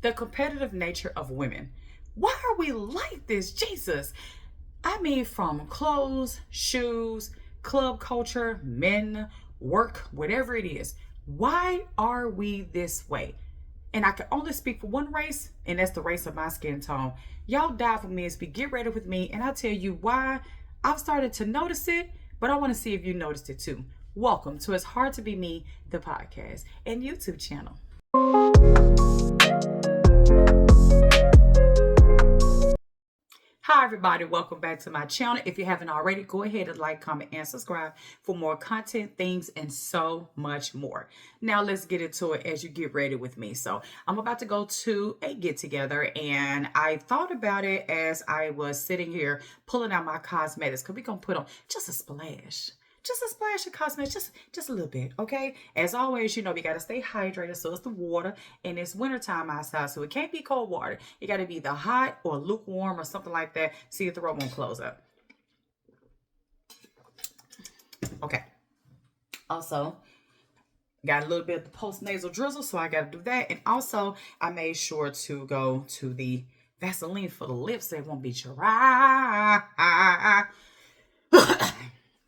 The competitive nature of women. Why are we like this? Jesus. I mean, from clothes, shoes, club culture, men, work, whatever it is. Why are we this way? And I can only speak for one race, and that's the race of my skin tone. Y'all die for me and speak. Get ready with me, and I'll tell you why I've started to notice it, but I want to see if you noticed it too. Welcome to It's Hard to Be Me, the podcast and YouTube channel. Hi everybody, welcome back to my channel. If you haven't already, go ahead and like, comment, and subscribe for more content, things, and so much more. Now let's get into it as you get ready with me. So I'm about to go to a get together, and I thought about it as I was sitting here pulling out my cosmetics, because we're going to put on just a splash. Just a splash of cosmetics, just a little bit, okay? As always, you know, we got to stay hydrated, so it's the water, and it's wintertime outside, so it can't be cold water. It got to be either hot or lukewarm or something like that. See if the throat won't close up. Okay. Also, got a little bit of the post-nasal drizzle, so I got to do that. And also, I made sure to go to the Vaseline for the lips so it won't be dry.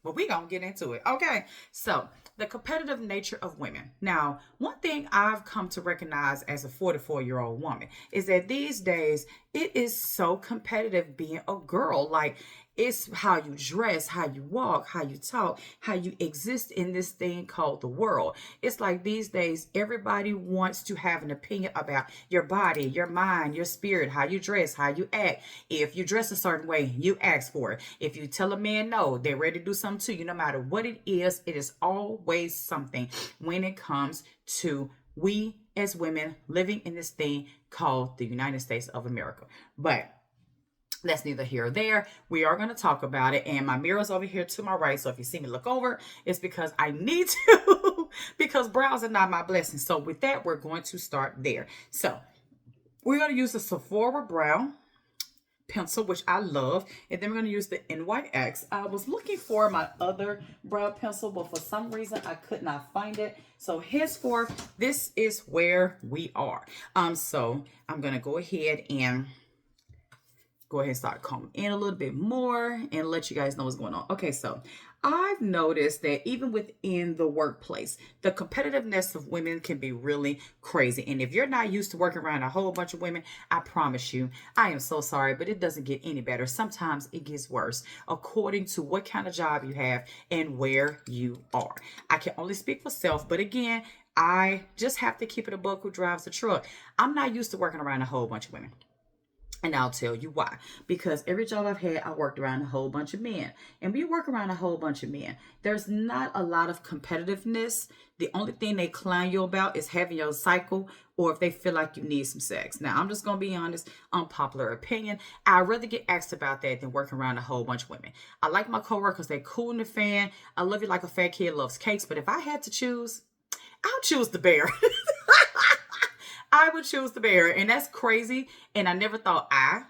But we're going to get into it. Okay. So the competitive nature of women. Now, one thing I've come to recognize as a 44-year-old woman is that these days it is so competitive being a girl. Like, it's how you dress, how you walk, how you talk, how you exist in this thing called the world. It's like these days, everybody wants to have an opinion about your body, your mind, your spirit, how you dress, how you act. If you dress a certain way, you ask for it. If you tell a man no, they're ready to do something to you. No matter what it is always something when it comes to we as women living in this thing called the United States of America. But that's neither here or there. We are going to talk about it. And my mirror's over here to my right. So if you see me look over, it's because I need to, because brows are not my blessing. So with that, we're going to start there. So we're going to use the Sephora Brow pencil, which I love. And then we're going to use the NYX. I was looking for my other brow pencil, but for some reason I could not find it. So henceforth, this is where we are. So I'm going to go ahead and start combing in a little bit more and let you guys know what's going on. Okay, so I've noticed that even within the workplace, the competitiveness of women can be really crazy. And if you're not used to working around a whole bunch of women, I promise you, I am so sorry, but it doesn't get any better. Sometimes it gets worse according to what kind of job you have and where you are. I can only speak for self, but again, I just have to keep it a buck who drives the truck. I'm not used to working around a whole bunch of women. And I'll tell you why. Because every job I've had, I worked around a whole bunch of men. And we work around a whole bunch of men. There's not a lot of competitiveness. The only thing they clown you about is having your cycle or if they feel like you need some sex. Now, I'm just going to be honest, unpopular opinion. I'd rather get asked about that than working around a whole bunch of women. I like my coworkers. They're cool in the fan. I love you like a fat kid loves cakes. But if I had to choose, I'll choose the bear. I would choose the bear, and that's crazy. And I never thought I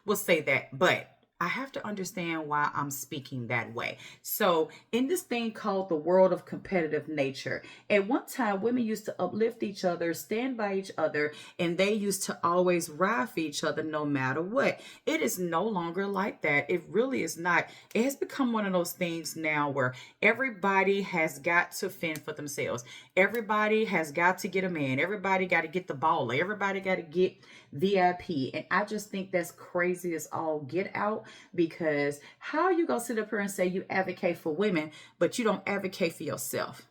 will say that, but I have to understand why I'm speaking that way. So in this thing called the world of competitive nature, at one time, women used to uplift each other, stand by each other, and they used to always ride for each other no matter what. It is no longer like that. It really is not. It has become one of those things now where everybody has got to fend for themselves. Everybody has got to get a man. Everybody got to get the baller. Everybody got to get VIP. And I just think that's crazy as all get out, because how are you going to sit up here and say you advocate for women, but you don't advocate for yourself?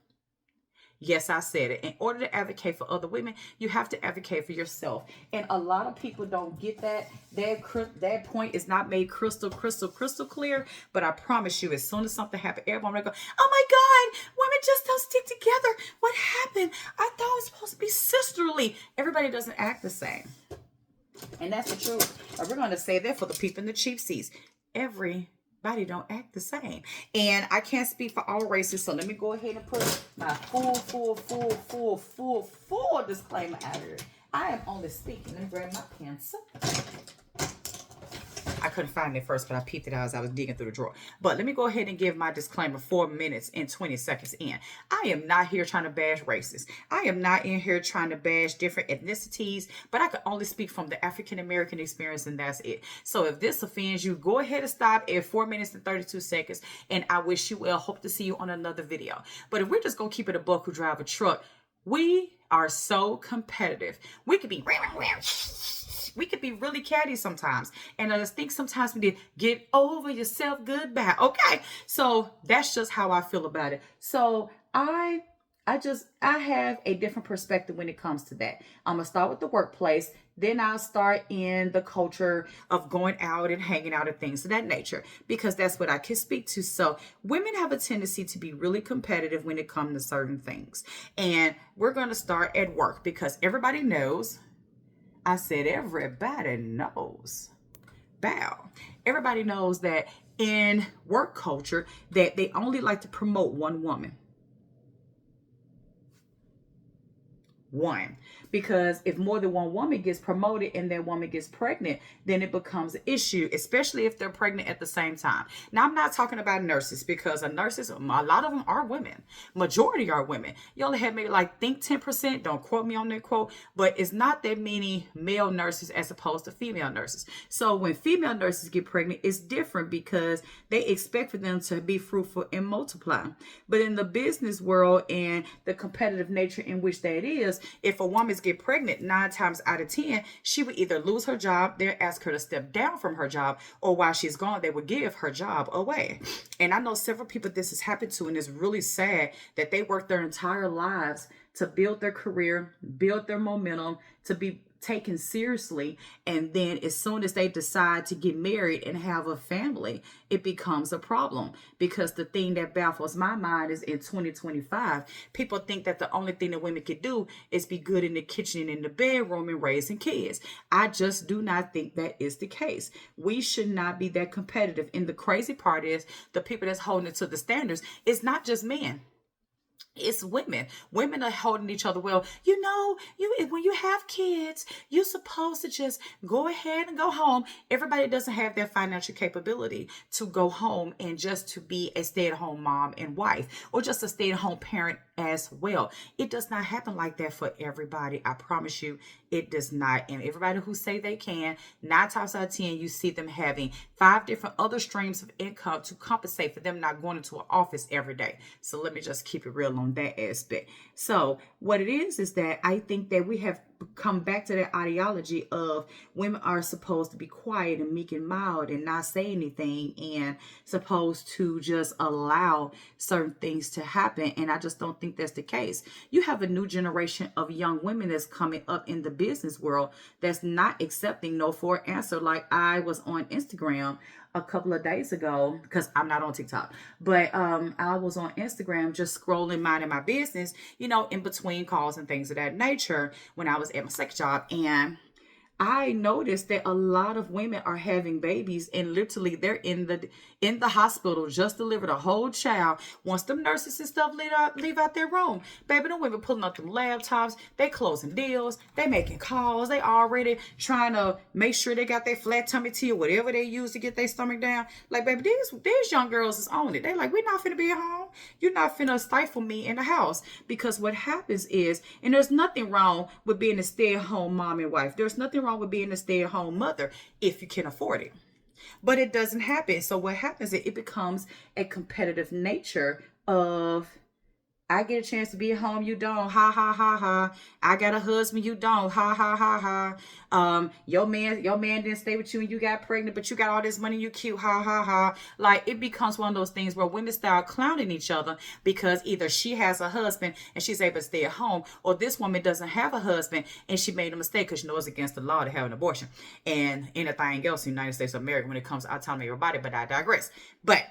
Yes, I said it. In order to advocate for other women, you have to advocate for yourself. And a lot of people don't get that. That point is not made crystal clear. But I promise you, as soon as something happens, everyone will go, oh my God, women just don't stick together. What happened? I thought it was supposed to be sisterly. Everybody doesn't act the same. And that's the truth. We're going to say that for the people in the cheap seats. Everybody don't act the same. And I can't speak for all races, so let me go ahead and put my full disclaimer out here. I am only speaking. Let me grab my pencil. I couldn't find it first, but I peeped it out as I was digging through the drawer. But let me go ahead and give my disclaimer 4 minutes and 20 seconds in. I am not here trying to bash races. I am not in here trying to bash different ethnicities, but I can only speak from the African American experience, and that's it. So if this offends you, go ahead and stop at 4 minutes and 32 seconds, and I wish you well. Hope to see you on another video. But if we're just going to keep it a buck who drive a truck, we are so competitive. We could be really catty sometimes. And I just think sometimes we need to get over yourself, goodbye. Okay. So that's just how I feel about it. So I have a different perspective when it comes to that. I'm going to start with the workplace. Then I'll start in the culture of going out and hanging out and things of that nature, because that's what I can speak to. So women have a tendency to be really competitive when it comes to certain things. And we're going to start at work, because everybody knows. I said everybody knows. Bow. Everybody knows that in work culture that they only like to promote one woman. One. Because if more than one woman gets promoted and that woman gets pregnant, then it becomes an issue, especially if they're pregnant at the same time. Now, I'm not talking about nurses, because nurses, a lot of them are women. Majority are women. You only have maybe think 10%. Don't quote me on that quote, but it's not that many male nurses as opposed to female nurses. So when female nurses get pregnant, it's different because they expect for them to be fruitful and multiply. But in the business world and the competitive nature in which that is, if a woman get pregnant, 9 times out of 10, she would either lose her job, they'll ask her to step down from her job, or while she's gone, they would give her job away. And I know several people this has happened to, and it's really sad that they work their entire lives to build their career, build their momentum, to be taken seriously, and then as soon as they decide to get married and have a family, it becomes a problem. Because the thing that baffles my mind is in 2025, people think that the only thing that women can do is be good in the kitchen and in the bedroom and raising kids. I just do not think that is the case. We should not be that competitive. And the crazy part is the people that's holding it to the standards is not just men. It's women. Women are holding each other. Well, when you have kids, you're supposed to just go ahead and go home. Everybody doesn't have that financial capability to go home and just to be a stay-at-home mom and wife, or just a stay-at-home parent as well. It does not happen like that for everybody. I promise you, it does not. And everybody who say they can, 9 times out of 10, you see them having 5 different other streams of income to compensate for them not going into an office every day. So let me just keep it real on that aspect. So what it is that I think that we have come back to that ideology of women are supposed to be quiet and meek and mild and not say anything, and supposed to just allow certain things to happen. And I just don't think that's the case. You have a new generation of young women that's coming up in the business world that's not accepting no for an answer. Like, I was on Instagram a couple of days ago, because I'm not on TikTok, but I was on Instagram just scrolling, minding my business, in between calls and things of that nature when I was at my second job. And I noticed that a lot of women are having babies, and literally they're in the hospital, just delivered a whole child. Once them nurses and stuff leave out their room, baby, them women pulling up them laptops, they closing deals, they making calls, they already trying to make sure they got their flat tummy tea or whatever they use to get their stomach down. Like, baby, these young girls is on it. They like, we're not finna be at home. You're not finna stifle me in the house. Because what happens is, and there's nothing wrong with being a stay-at-home mom and wife. There's nothing wrong with being a stay-at-home mother if you can afford it. But it doesn't happen. So what happens is it becomes a competitive nature of, I get a chance to be at home, you don't. Ha ha ha ha. I got a husband, you don't. Ha ha ha ha. Your man didn't stay with you and you got pregnant, but you got all this money, you cute. Ha ha ha. Like, it becomes one of those things where women start clowning each other because either she has a husband and she's able to stay at home, or this woman doesn't have a husband and she made a mistake because it's against the law to have an abortion and anything else in the United States of America when it comes to autonomy of your body. But I digress. But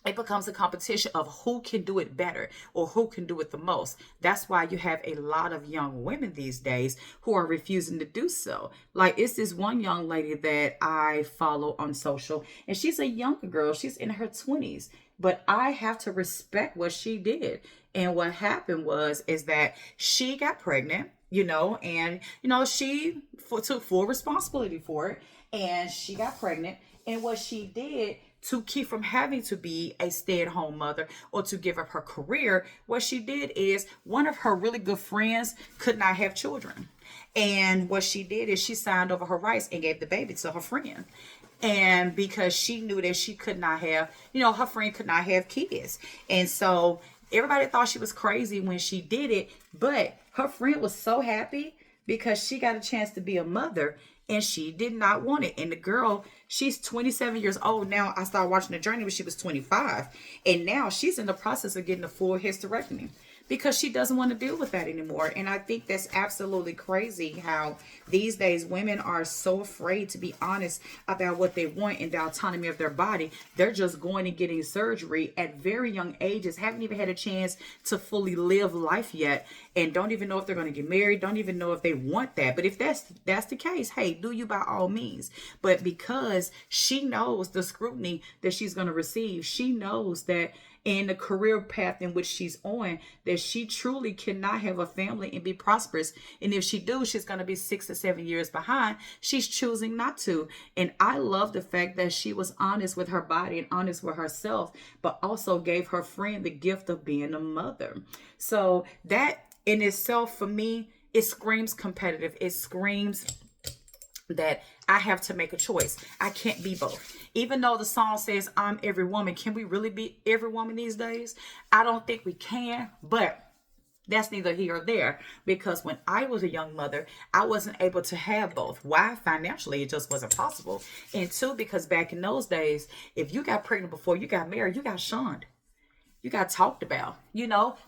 it becomes a competition of who can do it better or who can do it the most. That's why you have a lot of young women these days who are refusing to do so. Like, it's this one young lady that I follow on social, and she's a younger girl. She's in her 20s, but I have to respect what she did. And what happened is that she got pregnant. and she took full responsibility for it, and she got pregnant. And what she did to keep from having to be a stay-at-home mother or to give up her career, what she did is one of her really good friends could not have children. And what she did is she signed over her rights and gave the baby to her friend. And because she knew that she could not have, her friend could not have kids. And so everybody thought she was crazy when she did it, but her friend was so happy because she got a chance to be a mother, and she did not want it. And the girl, she's 27 years old now. I started watching the journey when she was 25, and now she's in the process of getting a full hysterectomy because she doesn't want to deal with that anymore. And I think that's absolutely crazy how these days women are so afraid to be honest about what they want and the autonomy of their body. They're just going and getting surgery at very young ages, haven't even had a chance to fully live life yet, and don't even know if they're going to get married, don't even know if they want that. But if that's the case, hey, do you by all means. But because she knows the scrutiny that she's going to receive, she knows that in the career path in which she's on, that she truly cannot have a family and be prosperous. And if she do, she's going to be 6 to 7 years behind. She's choosing not to. And I love the fact that she was honest with her body and honest with herself, but also gave her friend the gift of being a mother. So that in itself, for me, it screams competitive. It screams that I have to make a choice. I can't be both. Even though the song says I'm every woman, can we really be every woman these days? I don't think we can, but that's neither here or there, because when I was a young mother, I wasn't able to have both. Why? Financially, it just wasn't possible. And two, because back in those days, if you got pregnant before you got married, you got shunned. You got talked about.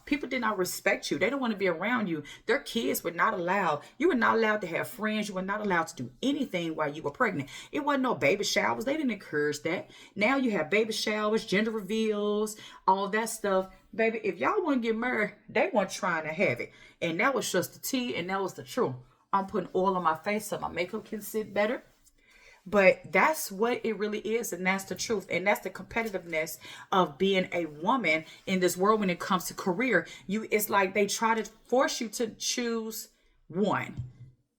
People did not respect you. They don't want to be around you. Their kids were not allowed. You were not allowed to have friends. You were not allowed to do anything while you were pregnant. It wasn't no baby showers. They didn't encourage that. Now you have baby showers, gender reveals, all that stuff. Baby, if y'all want to get married, they weren't trying to have it. And that was just the tea, and that was the truth. I'm putting oil on my face so my makeup can sit better. But that's what it really is, and that's the truth, and that's the competitiveness of being a woman in this world when it comes to career. It's like they try to force you to choose one,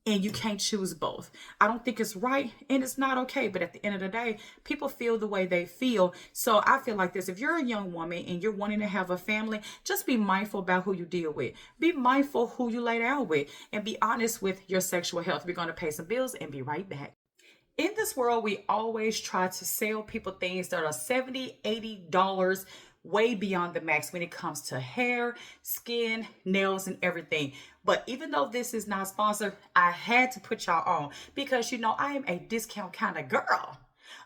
and you can't choose both. I don't think it's right, and it's not okay. But at the end of the day, people feel the way they feel. So I feel like this: if you're a young woman and you're wanting to have a family, just be mindful about who you deal with. Be mindful who you lay down with, and be honest with your sexual health. We're going to pay some bills and be right back. In this world, we always try to sell people things that are $70, $80 way beyond the max when it comes to hair, skin, nails, and everything. But even though this is not sponsored, I had to put y'all on because I am a discount kind of girl.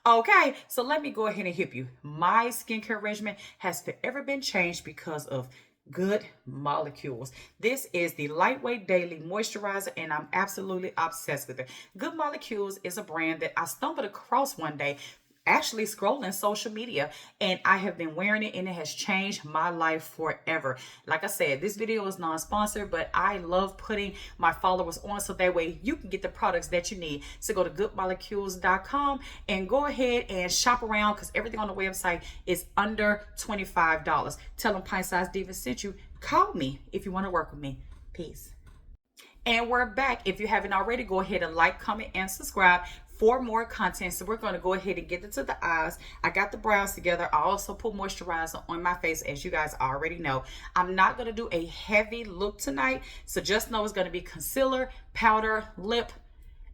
Okay, so let me go ahead and hit you. My skincare regimen has forever been changed because of Good Molecules. This is the lightweight daily moisturizer, and I'm absolutely obsessed with it. Good Molecules is a brand that I stumbled across one day, actually scrolling social media, and I have been wearing it, and it has changed my life forever. Like I said, this video is non-sponsored, but I love putting my followers on so that way you can get the products that you need. So go to goodmolecules.com and go ahead and shop around, because everything on the website is under $25. Tell them Pint Size Diva sent you. Call me if you want to work with me. Peace. And we're back. If you haven't already, go ahead and like, comment, and subscribe for more content. So we're going to go ahead and get into the eyes. I got the brows together. I also put moisturizer on my face, as you guys already know. I'm not going to do a heavy look tonight, so just know it's going to be concealer, powder, lip,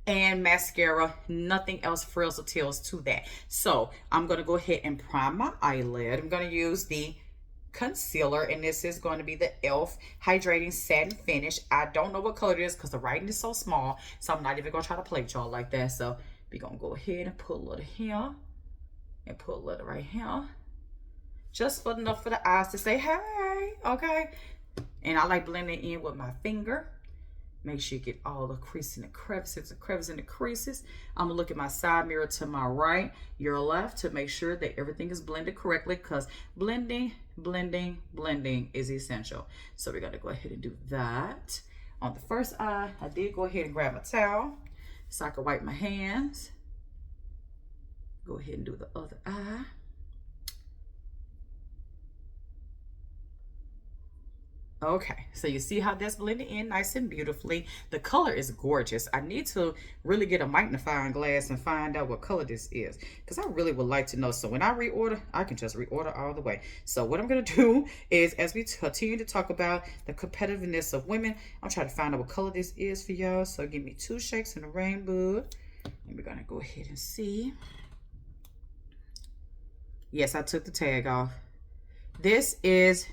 and mascara. Nothing else frills or tails to that. So I'm going to go ahead and prime my eyelid. I'm going to use the concealer, and this is going to be the e.l.f. Hydrating Satin Finish. I don't know what color it is because the writing is so small, so I'm not even going to try to play with y'all like that. So we're going to go ahead and put a little here and put a little right here, just for enough for the eyes to say hey. Okay, and I like blending in with my finger. Make sure you get all the crease in the crevices, in the creases. I'm gonna look at my side mirror to my right, your left, to make sure that everything is blended correctly, because blending is essential. So we're gonna go ahead and do that. On the first eye, I did go ahead and grab my towel so I can wipe my hands. Go ahead and do the other eye. Okay, so you see how that's blending in nice and beautifully. The color is gorgeous. I need to really get a magnifying glass and find out what color this is because I really would like to know. So when I reorder, I can just reorder all the way. So what I'm going to do is, as we continue to talk about the competitiveness of women, I'm trying to find out what color this is for y'all. So give me 2 shakes in the rainbow. And we're going to go ahead and see. Yes, I took the tag off. This is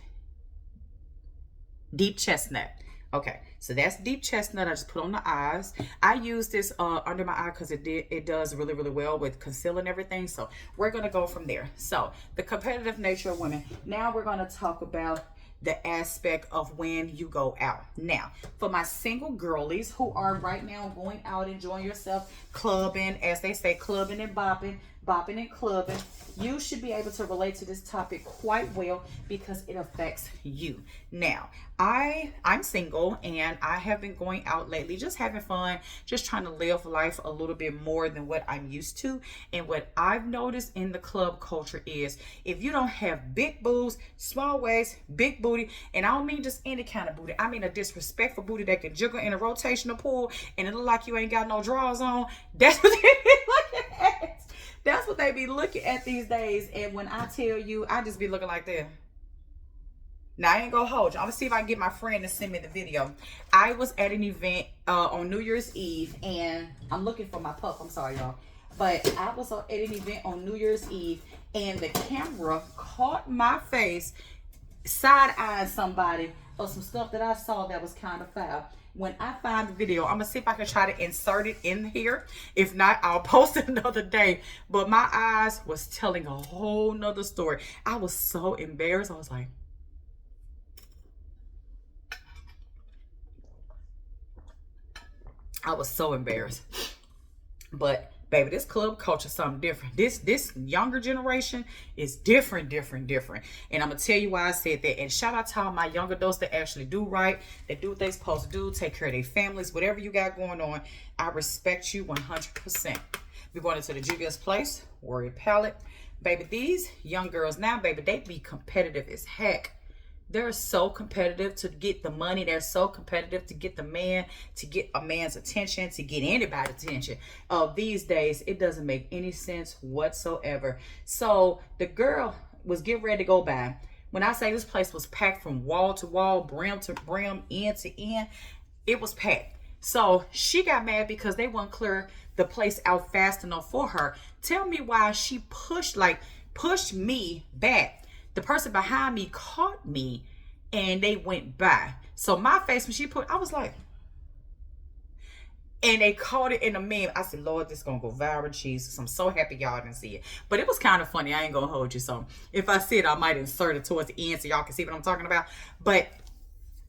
deep chestnut. Okay, so that's deep chestnut. I just put on the eyes. I use this under my eye because it does really, really well with concealing everything. So we're gonna go from there. So the competitive nature of women. Now we're gonna talk about the aspect of when you go out. Now, for my single girlies who are right now going out enjoying yourself, clubbing, as they say, clubbing and bopping, bopping and clubbing, you should be able to relate to this topic quite well because it affects you. Now, I'm single and I have been going out lately, just having fun, just trying to live life a little bit more than what I'm used to. And what I've noticed in the club culture is if you don't have big boobs, small waist, big booty, and I don't mean just any kind of booty, I mean a disrespectful booty that can jiggle in a rotational pool and it look like you ain't got no drawers on, that's what they be looking at. That's what they be looking at these days. And when I tell you, I just be looking like that. Now, I ain't gonna hold you. I'm gonna see if I can get my friend to send me the video. I was at an event on New Year's Eve, and I'm looking for my puff. I'm sorry, y'all. But I was at an event on New Year's Eve, and the camera caught my face side-eyeing somebody or some stuff that I saw that was kind of foul. When I find the video, I'm gonna see if I can try to insert it in here. If not, I'll post it another day. But my eyes was telling a whole nother story. I was so embarrassed. I was like, I was so embarrassed. But baby, this club culture is something different. This younger generation is different. And I'm gonna tell you why I said that. And shout out to all my young adults that actually do right, that do what they're supposed to do, take care of their families, whatever you got going on. I respect you 100%. We're going into the Juvia's Place, Warrior Palette. Baby, these young girls now, baby, they be competitive as heck. They're so competitive to get the money. They're so competitive to get the man, to get a man's attention, to get anybody's attention. These days, it doesn't make any sense whatsoever. So the girl was getting ready to go by. When I say this place was packed from wall to wall, brim to brim, end to end, it was packed. So she got mad because they wouldn't clear the place out fast enough for her. Tell me why she pushed me back. The person behind me caught me and they went by. So my face, when she put, I was like, and they caught it in a meme. I said, Lord, this is going to go viral, Jesus. I'm so happy y'all didn't see it. But it was kind of funny. I ain't going to hold you. So if I see it, I might insert it towards the end so y'all can see what I'm talking about. But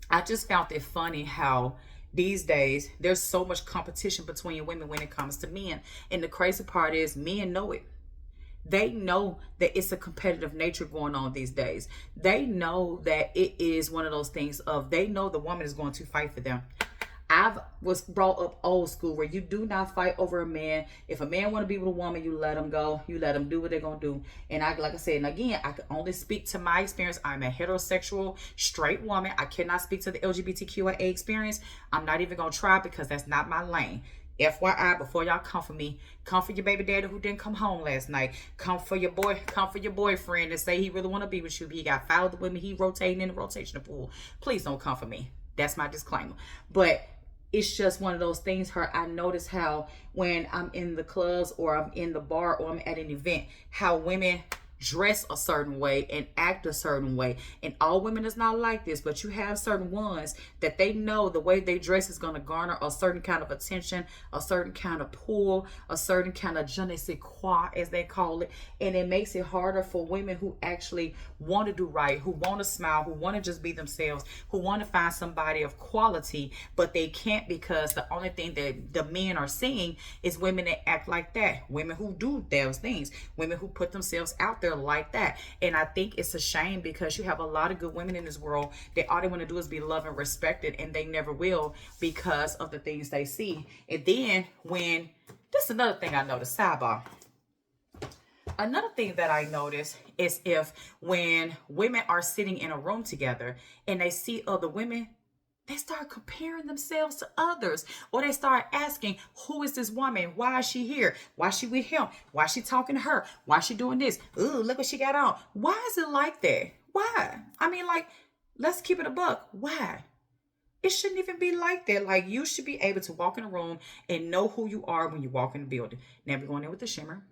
I just found it funny how these days there's so much competition between women when it comes to men. And the crazy part is men know it. They know that it's a competitive nature going on these days. They know that it is one of those things of they know the woman is going to fight for them. I was brought up old school where you do not fight over a man. If a man want to be with a woman, you let them go. You let them do what they're going to do. And like I said, and again, I can only speak to my experience. I'm a heterosexual, straight woman. I cannot speak to the LGBTQIA experience. I'm not even going to try because that's not my lane. FYI, before y'all come for me, come for your baby daddy who didn't come home last night. Come for your boyfriend and say he really want to be with you. He got fouled with women. He rotating in the rotational pool. Please don't come for me. That's my disclaimer. But it's just one of those things. I notice how when I'm in the clubs or I'm in the bar or I'm at an event, how women dress a certain way and act a certain way. And all women is not like this, but you have certain ones that they know the way they dress is going to garner a certain kind of attention, a certain kind of pull, a certain kind of je ne sais quoi, as they call it. And it makes it harder for women who actually want to do right, who want to smile, who want to just be themselves, who want to find somebody of quality, but they can't because the only thing that the men are seeing is women that act like that, women who do those things, women who put themselves out there like that. And I think it's a shame because you have a lot of good women in this world that all they want to do is be loved and respected, and they never will because of the things they see. And then when this is another thing I noticed, sidebar, Another thing that I notice is if when women are sitting in a room together and they see other women, they start comparing themselves to others, or they start asking, who is this woman? Why is she here? Why is she with him? Why is she talking to her? Why is she doing this? Ooh, look what she got on. Why is it like that? Why? I mean, like, let's keep it a buck. Why? It shouldn't even be like that. Like, you should be able to walk in a room and know who you are when you walk in the building. Now we're going in with the shimmer.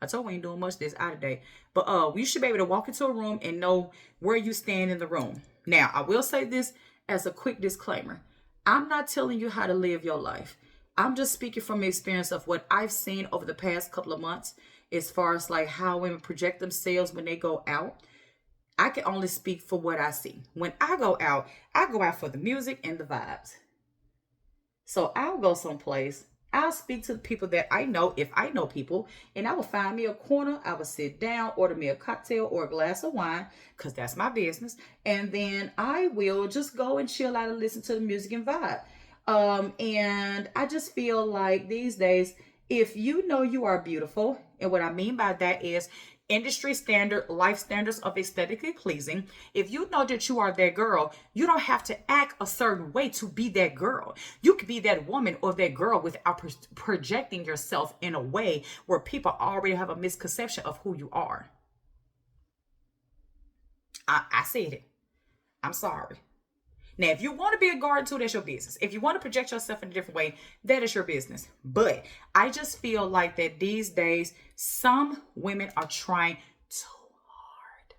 I told we ain't doing much this out of day. But you should be able to walk into a room and know where you stand in the room. Now, I will say this as a quick disclaimer. I'm not telling you how to live your life. I'm just speaking from the experience of what I've seen over the past couple of months as far as like how women project themselves when they go out. I can only speak for what I see. When I go out for the music and the vibes. So I'll go someplace. I'll speak to the people that I know, if I know people, and I will find me a corner. I will sit down, order me a cocktail or a glass of wine, because that's my business. And then I will just go and chill out and listen to the music and vibe. And I just feel like these days, if you know you are beautiful, and what I mean by that is industry standard life standards of aesthetically pleasing, if you know that you are that girl, you don't have to act a certain way to be that girl. You could be that woman or that girl without projecting yourself in a way where people already have a misconception of who you are. I said it. I'm sorry. Now, if you want to be a garden too, that's your business. If you want to project yourself in a different way, that is your business. But I just feel like that these days, some women are trying too hard.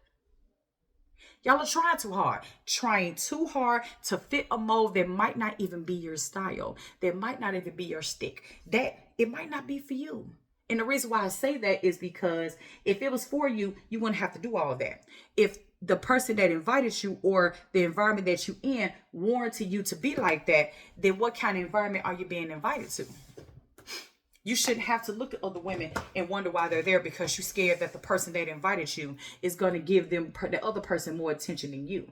Y'all are trying too hard to fit a mold that might not even be your style, that might not even be your stick, that it might not be for you. And the reason why I say that is because if it was for you, you wouldn't have to do all of that. If the person that invited you or the environment that you in warranted you to be like that, then what kind of environment are you being invited to? You shouldn't have to look at other women and wonder why they're there because you're scared that the person that invited you is going to give them the other person more attention than you.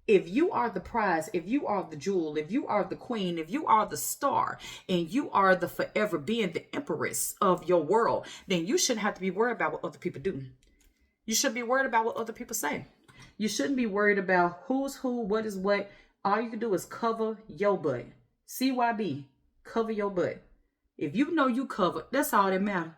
If you are the prize, if you are the jewel, if you are the queen, if you are the star, and you are the forever being the empress of your world, then you shouldn't have to be worried about what other people do. You should be worried about what other people say. You shouldn't be worried about who's who, what is what. All you can do is cover your butt. CYB, cover your butt. If you know you covered, that's all that matters.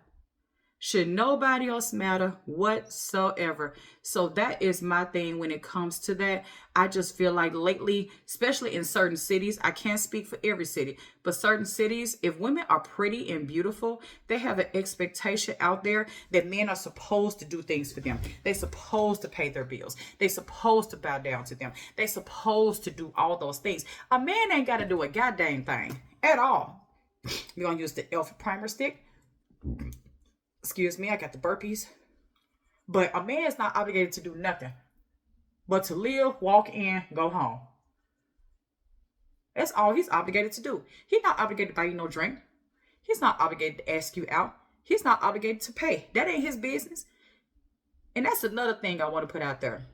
Should nobody else matter whatsoever. So that is my thing when it comes to that. I just feel like lately, especially in certain cities, I can't speak for every city, but certain cities, if women are pretty and beautiful, they have an expectation out there that men are supposed to do things for them. They're supposed to pay their bills. They're supposed to bow down to them. They're supposed to do all those things. A man ain't got to do a goddamn thing at all. We're going to use the e.l.f. primer stick. Excuse me, I got the burpees. But a man is not obligated to do nothing but to live, walk in, go home. That's all he's obligated to do. He's not obligated to buy you no drink. He's not obligated to ask you out. He's not obligated to pay. That ain't his business. And that's another thing I want to put out there.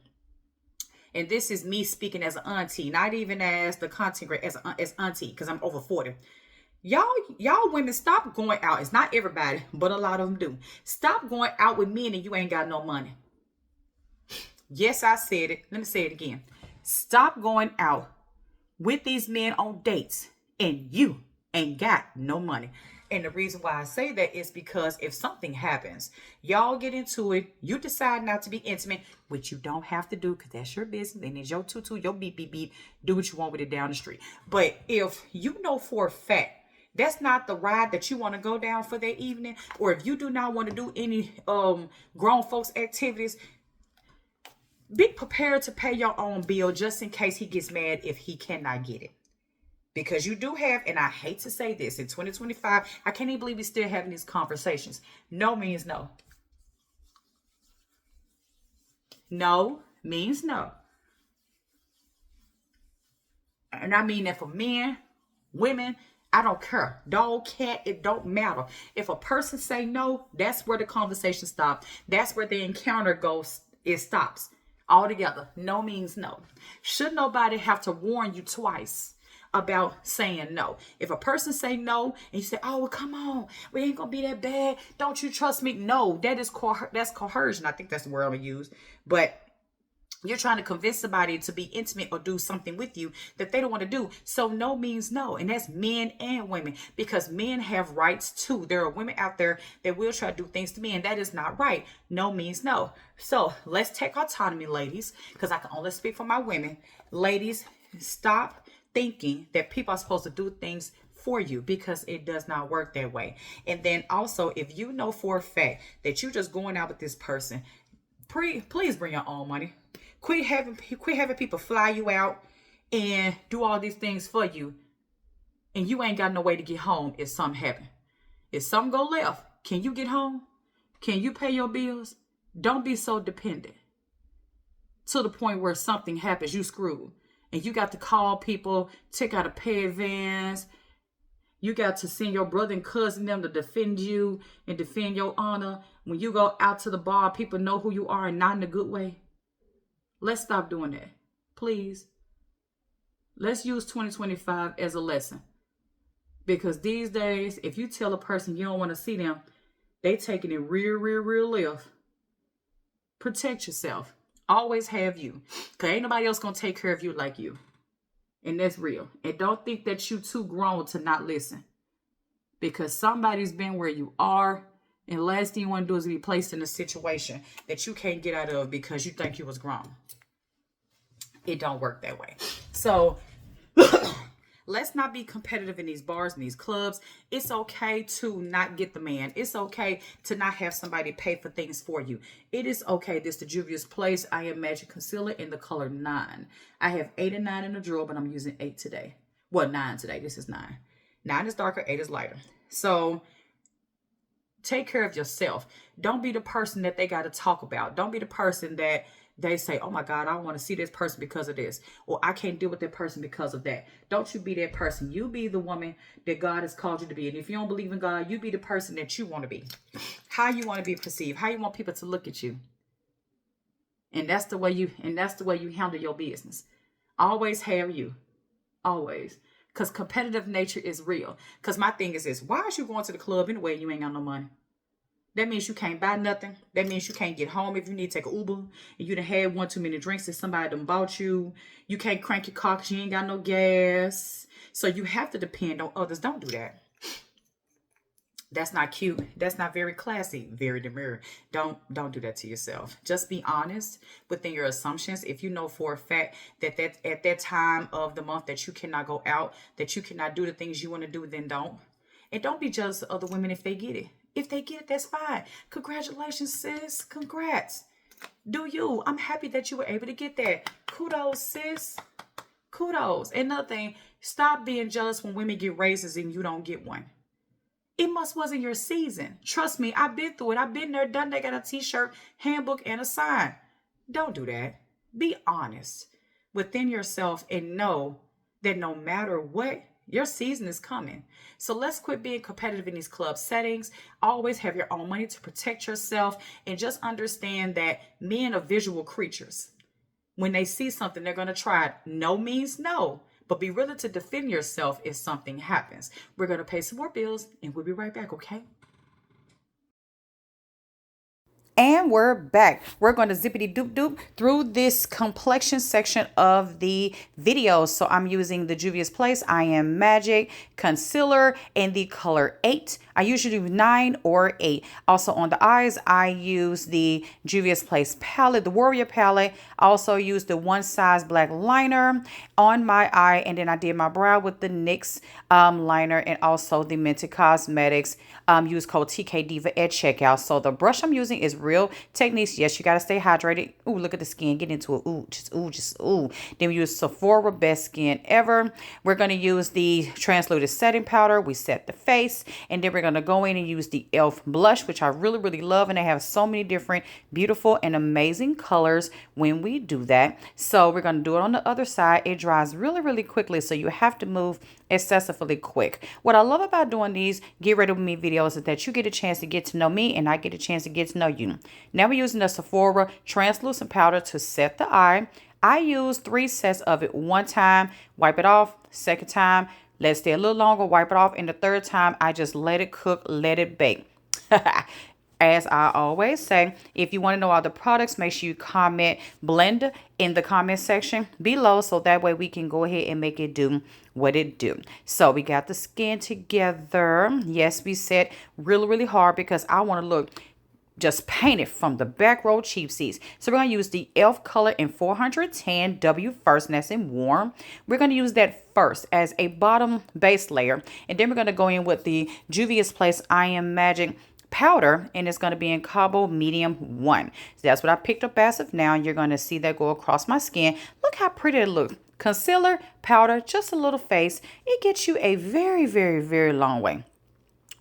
And this is me speaking as an auntie, not even as the content creator, as auntie, because I'm over 40. Y'all women, stop going out. It's not everybody, but a lot of them do. Stop going out with men and you ain't got no money. Yes, I said it. Let me say it again. Stop going out with these men on dates and you ain't got no money. And the reason why I say that is because if something happens, y'all get into it, you decide not to be intimate, which you don't have to do because that's your business and it's your tutu, your beep, beep, beep. Do what you want with it down the street. But if you know for a fact that's not the ride that you want to go down for that evening, or if you do not want to do any grown folks activities, be prepared to pay your own bill just in case he gets mad if he cannot get it. Because you do have, and I hate to say this, in 2025, I can't even believe we're still having these conversations. No means no. No means no. And I mean that for men, women, I don't care. Dog, cat, it don't matter. If a person say no, that's where the conversation stops. That's where the encounter goes. It stops altogether. No means no. Should nobody have to warn you twice about saying no. If a person say no and you say, oh, well, come on, we ain't gonna be that bad, don't you trust me? No, that's coercion. I think that's the word I'm gonna use. But you're trying to convince somebody to be intimate or do something with you that they don't want to do. So no means no. And that's men and women, because men have rights too. There are women out there that will try to do things to me, and that is not right. No means no. So let's take autonomy, ladies, because I can only speak for my women. Ladies, stop thinking that people are supposed to do things for you, because it does not work that way. And then also, if you know for a fact that you're just going out with this person, please bring your own money. Quit having people fly you out and do all these things for you, and you ain't got no way to get home if something happen. If something go left, can you get home? Can you pay your bills? Don't be so dependent to the point where something happens, you screwed, and you got to call people, take out a pair of vans. You got to send your brother and cousin them to defend you and defend your honor. When you go out to the bar, people know who you are, and not in a good way. Let's stop doing that, please. Let's use 2025 as a lesson. Because these days, if you tell a person you don't want to see them, they taking it real left. Protect yourself. Always have you. Because ain't nobody else going to take care of you like you. And that's real. And don't think that you too grown to not listen. Because somebody's been where you are. And the last thing you want to do is be placed in a situation that you can't get out of because you think you was grown. It don't work that way. So let's not be competitive in these bars and these clubs. It's okay to not get the man. It's okay to not have somebody pay for things for you. It is okay. This is the Juvia's Place. I am Magic Concealer in the color 9. I have 8 and 9 in the drawer, but I'm using 8 today. Well, 9 today. This is 9. 9 is darker, 8 is lighter. So take care of yourself. Don't be the person that they got to talk about. Don't be the person that they say, oh my God, I don't want to see this person because of this. Or I can't deal with that person because of that. Don't you be that person. You be the woman that God has called you to be. And if you don't believe in God, you be the person that you want to be. How you want to be perceived. How you want people to look at you. And that's the way you handle your business. Always have you. Always. Because competitive nature is real. Because my thing is this. Why is you going to the club anyway and you ain't got no money? That means you can't buy nothing. That means you can't get home if you need to take an Uber. And you done had one too many drinks that somebody done bought you. You can't crank your car because you ain't got no gas. So you have to depend on others. Don't do that. That's not cute. That's not very classy. Very demure. Don't do that to yourself. Just be honest within your assumptions. If you know for a fact that at that time of the month that you cannot go out, that you cannot do the things you want to do, then don't. And don't be jealous of other women if they get it. If they get it, that's fine. Congratulations, sis. Congrats. Do you. I'm happy that you were able to get that. Kudos, sis. Kudos. Another thing, stop being jealous when women get raises and you don't get one. It wasn't your season. Trust me, I've been through it. I've been there, done that, got a t-shirt, handbook, and a sign. Don't do that. Be honest within yourself and know that no matter what, your season is coming. So let's quit being competitive in these club settings. Always have your own money to protect yourself. And just understand that men are visual creatures. When they see something, they're going to try it. No means no. But be willing to defend yourself if something happens. We're going to pay some more bills and we'll be right back, okay? And we're back. We're going to zippity doop doop through this complexion section of the video. So I'm using the Juvia's Place I Am Magic Concealer in the color 8. I usually do 9 or 8. Also on the eyes, I use the Juvia's Place palette, the Warrior palette. I also use the One Size Black liner on my eye. And then I did my brow with the NYX liner and also the Mented Cosmetics. Use code TKDiva at checkout. So the brush I'm using is Real Techniques. Yes, you got to stay hydrated. Ooh, look at the skin. Get into it. Ooh, just ooh. Then we use Sephora Best Skin Ever. We're going to use the translucent setting powder. We set the face. And then we're going to go in and use the e.l.f. blush, which I really love. And they have so many different beautiful and amazing colors when we do that. So we're going to do it on the other side. It dries really quickly. So you have to move excessively quick. What I love about doing these Get Ready With Me videos is that you get a chance to get to know me and I get a chance to get to know you. Now we're using the Sephora translucent powder to set the eye. I use 3 sets of it. One time, wipe it off. Second time, let it stay a little longer, wipe it off. And the third time, I just let it cook, let it bake. As I always say, if you want to know all the products, make sure you comment blend in the comment section below, so that way we can go ahead and make it do what it do. So we got the skin together. Yes, we set really hard because I want to look just painted from the back row cheap seats. So we're going to use the e.l.f. color in 410 W first, and that's in warm. We're going to use that first as a bottom base layer, and then we're going to go in with the Juvia's Place I Am Magic powder, and it's going to be in Cabo Medium 1. So that's what I picked up as of now. You're going to see that go across my skin. Look how pretty it looks. Concealer, powder, just a little face. It gets you a very long way,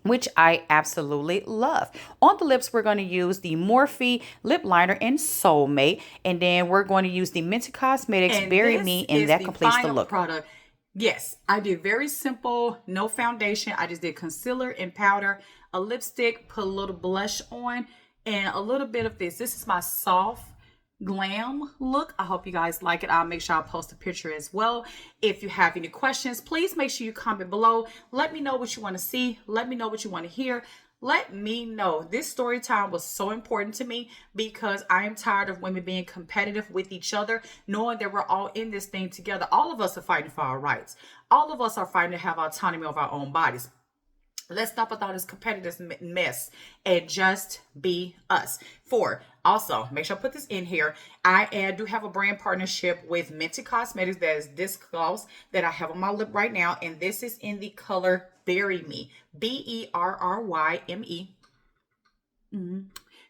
which I absolutely love. On the lips, we're going to use the Morphe lip liner in Soulmate, and then we're going to use the Mented Cosmetics Bury Me, and that completes the look. Product. Yes, I did very simple, no foundation. I just did concealer and powder, a lipstick, put a little blush on, and a little bit of this. This is my soft glam look. I hope you guys like it. I'll make sure I post a picture as well. If you have any questions, please make sure you comment below. Let me know what you want to see. Let me know what you want to hear. Let me know. This story time was so important to me because I am tired of women being competitive with each other, knowing that we're all in this thing together. All of us are fighting for our rights. All of us are fighting to have autonomy of our own bodies. Let's stop with all this competitive mess and just be us. Also, make sure I put this in here. I do have a brand partnership with Mented Cosmetics. That is this gloss that I have on my lip right now. And this is in the color Bury Me. Berryme.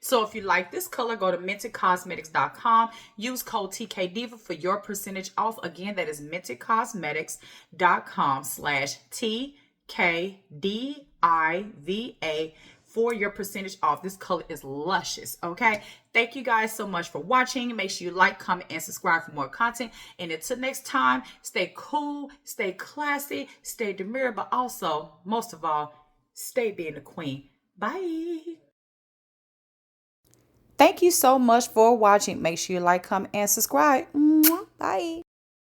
So if you like this color, go to mentedcosmetics.com. Use code TKDiva for your percentage off. Again, that is mentedcosmetics.com/TKDIVA for your percentage off. This color is luscious. Okay. Thank you guys so much for watching. Make sure you like, comment, and subscribe for more content. And until next time, stay cool, stay classy, stay demure, but also, most of all, stay being the queen. Bye. Thank you so much for watching. Make sure you like, comment, and subscribe. Bye.